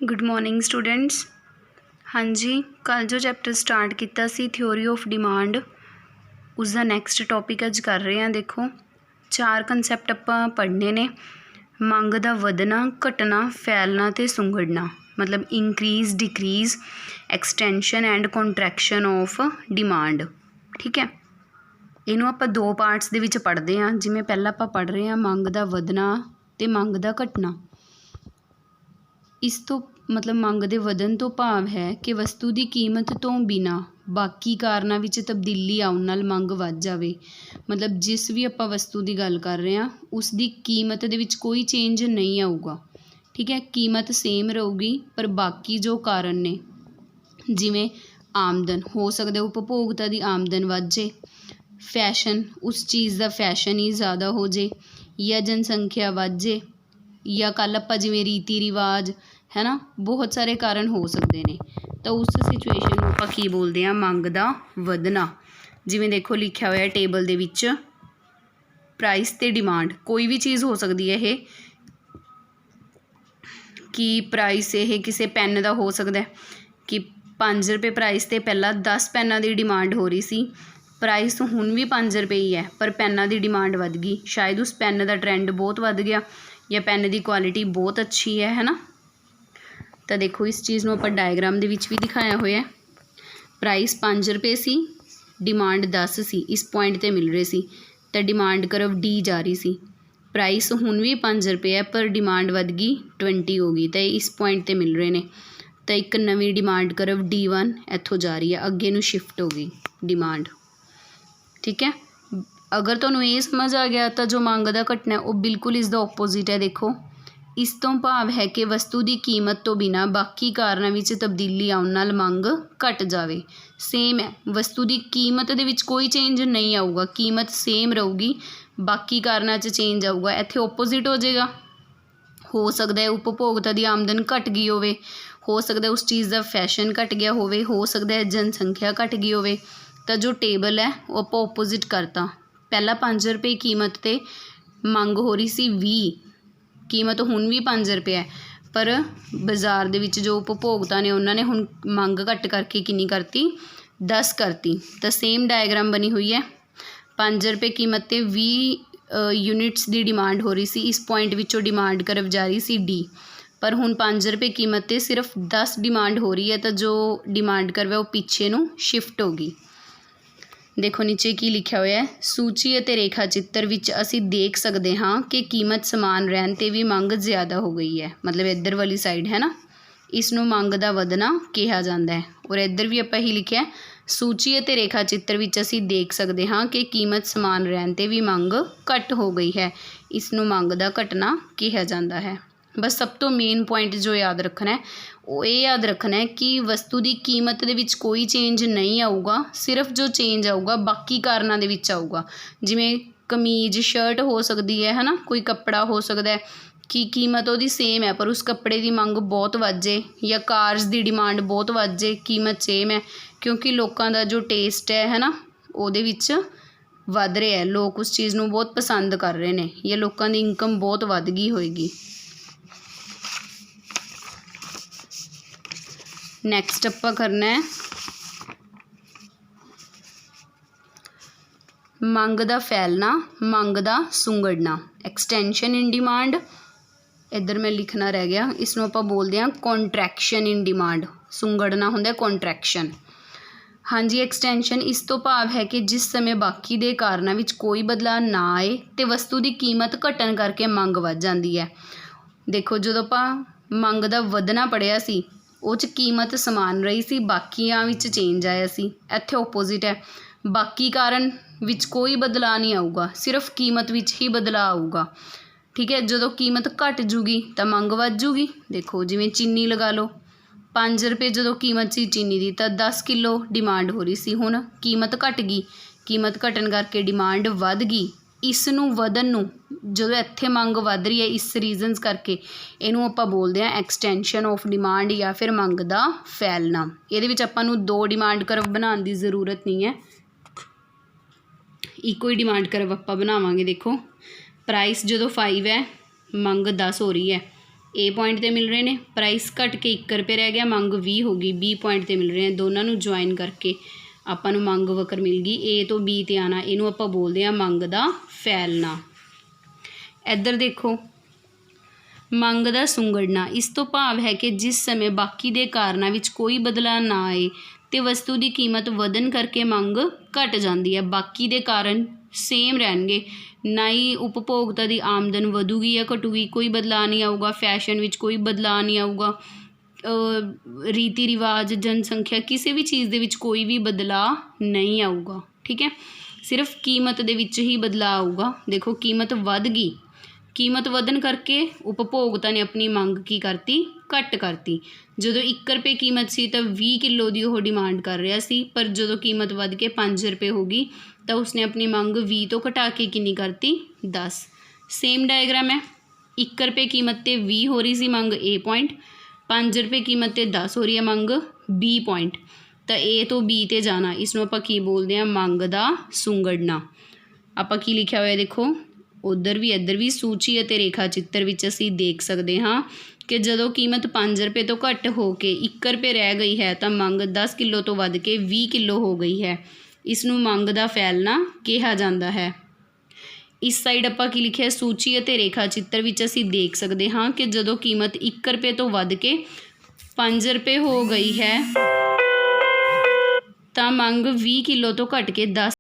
Good morning students. हाँ जी, कल जो चैप्टर स्टार्ट किया सी थ्योरी ऑफ डिमांड, उसका नैक्सट टॉपिक अज कर रहे हैं। देखो 4 कंसैप्ट आपां पढ़ने ने। मंग दा वधना, घटना, फैलना ते सुंगड़ना, मतलब increase, decrease, extension and contraction of demand. ठीक है, इनू आपां 2 पार्ट्स दे विच पढ़दे हां। जिवें पहला आपां पढ़ रहे हैं मंग दा वधना ते मंग दा घटना। इस तो मतलब मंग दे वधन तो भाव है कि वस्तु की कीमत तो बिना बाकी कारणों विच तब्दीली आउण नाल मंग वध जावे। मतलब जिस भी आपां वस्तु की गल कर रहे हैं उसकी कीमत दे विच कोई चेंज नहीं आऊगा। ठीक है, कीमत सेम रहूगी पर बाकी जो कारण ने, जिवें आमदन हो सकता है उपभोगता की आमदन वध जाए, फैशन उस चीज़ का फैशन ही ज़्यादा हो जाए, या जनसंख्या वध जाए, या कल आपां जिवें रीति रिवाज है ना, बहुत सारे कारण हो सकते हैं। तो उस सिचुएशन में आपां की बोलते हैं मंग दा वधना। जिवें देखो लिखा हुआ है टेबल दे विच प्राइस ते डिमांड, कोई भी चीज़ हो सकती है। ये कि प्राइस ये किसी पैन का हो सकता है कि 5 रुपये प्राइस ते पहला 10 पैनों की डिमांड हो रही सी, प्राइस हुण भी 5 रुपये ही है पर पैनों की डिमांड वध गई। शायद उस पैन का ट्रेंड बहुत वध गया या पैन की क्वालिटी बहुत अच्छी है ना। तो देखो इस चीज़ में आप डायग्राम दे विच भी दिखाया हुआ है। प्राइस 5 रुपये सी, डिमांड 10 सी, इस पॉइंट ते मिल रहे सी, तो डिमांड करव डी जा रही सी। प्राइस हुण भी 5 रुपये है पर डिमांड वध गई 20 हो गई, तो इस पॉइंट ते मिल रहे हैं। तो एक नवी डिमांड करव D1 इत्थों जा रही है, अगे नूं शिफ्ट हो गई डिमांड। ठीक है, अगर तुहानूं ये समझ आ गया तो जो मंग दा घटना है वो बिल्कुल इसका ओपोजिट है। देखो इस तो भाव है कि वस्तु की कीमत तो बिना बाकी कारणों विच तब्दीली आउण नाल मंग घट जावे। सेम है, वस्तु की कीमत दे विच कोई चेंज नहीं आऊगा, कीमत सेम रहूगी, बाकी कारणों च चेंज आऊगा। इत्थे ओपोजिट हो जाएगा। हो सकता है उपभोगता की आमदन घट गई हो सकता है उस चीज़ का फैशन घट गया हो सकता है जनसंख्या घट गई होवे। तो जो टेबल है वो आप ओपोजिट करता। पहला 5 रुपये कीमत ते मंग हो रही सी 20, कीमत हुण भी 5 रुपये है पर बाज़ार दे विच जो उपभोगता ने उन्होंने हुण मंग घट करके कितनी करती 10 करती। तो सेम डायग्राम बनी हुई है। 5 रुपये कीमत ते 20 यूनिट्स की डिमांड हो रही सी, इस पॉइंट विचों डिमांड करव जा रही सी डी, पर हुण 5 रुपये कीमत ते सिर्फ 10 डिमांड हो रही है। तो जो डिमांड करव है वो पीछे नूं शिफ्ट हो गई। देखो नीचे की लिखा हुआ है, सूची और रेखा चित्र विच असी देख सकते हाँ कि कीमत समान रहन ते भी मंग ज़्यादा हो गई है। मतलब इधर वाली साइड है ना, इसनों मंग दा वधना कहा जाता है। और इधर भी आपां ही लिखा है, सूची और रेखा चित्र विच असी देख सकते हाँ कि कीमत समान रहन ते भी मंग घट हो गई है, इसनों मंग दा घटना कहा जाता है। बस सब तो मेन पॉइंट जो याद रखना है वो ये याद रखना है कि वस्तु की कीमत दे विच कोई चेंज नहीं आऊगा, सिर्फ जो चेंज आऊगा बाकी कारणों दे विच आऊगा। जिवें कमीज शर्ट हो सकती है ना, कोई कपड़ा हो सकता है कि कीमत उसकी सेम है पर उस कपड़े की मंग बहुत वध जाए, या कार्स की डिमांड बहुत वध जाए, कीमत सेम है क्योंकि लोगों का जो टेस्ट है ना उहदे विच वध रहा है, लोग उस चीज़ नूं बहुत पसंद कर रहे हैं, या लोगों की इनकम बहुत वध गई होएगी। नैक्सट आपां करना है मंग दा फैलना, मंग दा सुंगड़ना, एक्सटेंशन इन डिमांड। इधर मैं लिखना रह गया, इसनों आपां बोलते हैं कॉन्ट्रैक्शन इन डिमांड, सुंगड़ना हुंदा कॉन्ट्रैक्शन। हाँ जी, एक्सटेंशन इस तो भाव है कि जिस समय बाकी दे कारणों विच कोई बदलाव ना आए तो वस्तु की कीमत घटन करके मंग वध जाती है। देखो जो आपां मंग दा वधना पढ़िया सी वो च कीमत समान रही सी, बाकियां विच चेंज आया सी। इत्थे ओपोजिट है, बाकी कारण विच कोई बदलाव नहीं आऊगा, सिर्फ कीमत विच ही बदलाव आऊगा। ठीक है, जो कीमत घट जूगी तो मंग वध जूगी। देखो जिवें चीनी लगा लो, 5 रुपये जो कीमत सी चीनी की तो 10 किलो डिमांड हो रही सी, हुण कीमत घट गई, कीमत घटन करके डिमांड वध गई। इसनूं वधन नूं जो इत्थे मंग वध रही है इस रीजनस करके इनू आपां बोलते हैं एक्सटेंशन ऑफ डिमांड या फिर मंग दा फैलना। इहदे विच आपां नूं 2 डिमांड करव बनाउण दी जरूरत नहीं है, इको ही डिमांड करव आपां बनावांगे। देखो प्राइस जो 5 है, मंग 10 हो रही है, A ਪੁਆਇੰਟ 'ਤੇ ਮਿਲ ਰਹੇ ਨੇ, ਪ੍ਰਾਈਸ ਘਟ ਕੇ 1 ਰੁਪਏ ਰਹਿ ਗਿਆ, ਮੰਗ 20 ਹੋ ਗਈ। B ਪੁਆਇੰਟ 'ਤੇ ਮਿਲ ਰਹੇ ਨੇ, ਦੋਨਾਂ ਨੂੰ ਜੁਆਇਨ ਕਰਕੇ ਆਪਾਂ ਨੂੰ ਮੰਗ ਵਕਰ ਮਿਲ ਗਈ। A ਤੋਂ B 'ਤੇ ਆਉਣਾ, ਇਹਨੂੰ ਆਪਾਂ ਬੋਲਦੇ ਹਾਂ ਮੰਗ ਦਾ ਫੈਲਣਾ। ਇੱਧਰ ਦੇਖੋ, ਮੰਗ ਦਾ ਸੁੰਗੜਨਾ, ਇਸ ਤੋਂ ਭਾਵ ਹੈ ਕਿ ਜਿਸ ਸਮੇਂ ਬਾਕੀ ਦੇ ਕਾਰਨਾਂ ਵਿੱਚ ਕੋਈ ਬਦਲਾਅ ਨਾ ਆਏ ਅਤੇ ਵਸਤੂ ਦੀ ਕੀਮਤ ਵਧਣ ਕਰਕੇ ਮੰਗ ਘਟ ਜਾਂਦੀ ਹੈ। ਬਾਕੀ ਦੇ ਕਾਰਨ ਸੇਮ ਰਹਿਣਗੇ, ਨਾ ਹੀ ਉਪਭੋਗਤਾ ਦੀ ਆਮਦਨ ਵਧੂਗੀ ਜਾਂ ਘਟੂਗੀ, ਕੋਈ ਬਦਲਾਅ ਨਹੀਂ ਆਊਗਾ। ਫੈਸ਼ਨ ਵਿੱਚ ਕੋਈ ਬਦਲਾਅ ਨਹੀਂ ਆਊਗਾ, ਰੀਤੀ ਰਿਵਾਜ, ਜਨਸੰਖਿਆ, ਕਿਸੇ ਵੀ ਚੀਜ਼ ਦੇ ਵਿੱਚ ਕੋਈ ਵੀ ਬਦਲਾਅ ਨਹੀਂ ਆਊਗਾ। ਠੀਕ ਹੈ, ਸਿਰਫ ਕੀਮਤ ਦੇ ਵਿੱਚ ਹੀ ਬਦਲਾਅ ਆਊਗਾ। ਦੇਖੋ ਕੀਮਤ ਵੱਧ ਗਈ, ਕੀਮਤ ਵਧਣ ਕਰਕੇ ਉਪਭੋਗਤਾ ਨੇ ਆਪਣੀ ਮੰਗ ਕੀ ਕਰਤੀ, ਘੱਟ ਕਰਤੀ। ਜਦੋਂ 1 ਰੁਪਏ ਕੀਮਤ ਸੀ ਤਾਂ 20 ਕਿਲੋ ਦੀ ਉਹ ਡਿਮਾਂਡ ਕਰ ਰਿਹਾ ਸੀ, ਪਰ ਜਦੋਂ ਕੀਮਤ ਵੱਧ ਕੇ 5 ਰੁਪਏ ਹੋ ਗਈ ਤਾਂ ਉਸਨੇ ਆਪਣੀ ਮੰਗ 20 ਤੋਂ ਘਟਾ ਕੇ ਕਿੰਨੀ ਕਰਤੀ, 10। ਸੇਮ ਡਾਇਗਰਾਮ ਹੈ, 1 ਰੁਪਏ ਕੀਮਤ 'ਤੇ 20 ਹੋ ਰਹੀ ਸੀ ਮੰਗ A ਪੁਆਇੰਟ, 5 ਰੁਪਏ ਕੀਮਤ 'ਤੇ 10 ਹੋ ਰਹੀ ਹੈ ਮੰਗ B ਪੁਆਇੰਟ। ਤਾਂ A ਤੋਂ B 'ਤੇ ਜਾਣਾ, ਇਸ ਨੂੰ ਆਪਾਂ ਕੀ ਬੋਲਦੇ ਹਾਂ, ਮੰਗ ਦਾ ਸੁੰਗੜਨਾ। ਆਪਾਂ ਕੀ ਲਿਖਿਆ ਹੋਇਆ ਦੇਖੋ, ਉੱਧਰ ਵੀ ਇੱਧਰ ਵੀ ਸੂਚੀ ਅਤੇ ਰੇਖਾ ਚਿੱਤਰ ਵਿੱਚ ਅਸੀਂ ਦੇਖ ਸਕਦੇ ਹਾਂ ਕਿ ਜਦੋਂ ਕੀਮਤ 5 ਰੁਪਏ ਤੋਂ ਘੱਟ ਹੋ ਕੇ 1 ਰੁਪਏ ਰਹਿ ਗਈ ਹੈ ਤਾਂ ਮੰਗ 10 ਕਿਲੋ ਤੋਂ ਵੱਧ ਕੇ 20 ਕਿਲੋ ਹੋ ਗਈ ਹੈ। ਇਸ ਨੂੰ ਮੰਗ ਦਾ ਫੈਲਣਾ ਕਿਹਾ ਜਾਂਦਾ ਹੈ। ਇਸ ਸਾਈਡ ਆਪਾਂ ਕੀ ਲਿਖਿਆ, ਸੂਚੀ ਅਤੇ ਰੇਖਾ ਚਿੱਤਰ ਵਿੱਚ ਅਸੀਂ ਦੇਖ ਸਕਦੇ ਹਾਂ ਕਿ ਜਦੋਂ ਕੀਮਤ 1 ਰੁਪਏ ਤੋਂ ਵੱਧ ਕੇ 5 ਰੁਪਏ ਹੋ ਗਈ ਹੈ ਤਾਂ ਮੰਗ 20 ਕਿਲੋ ਤੋਂ ਘੱਟ ਕੇ 10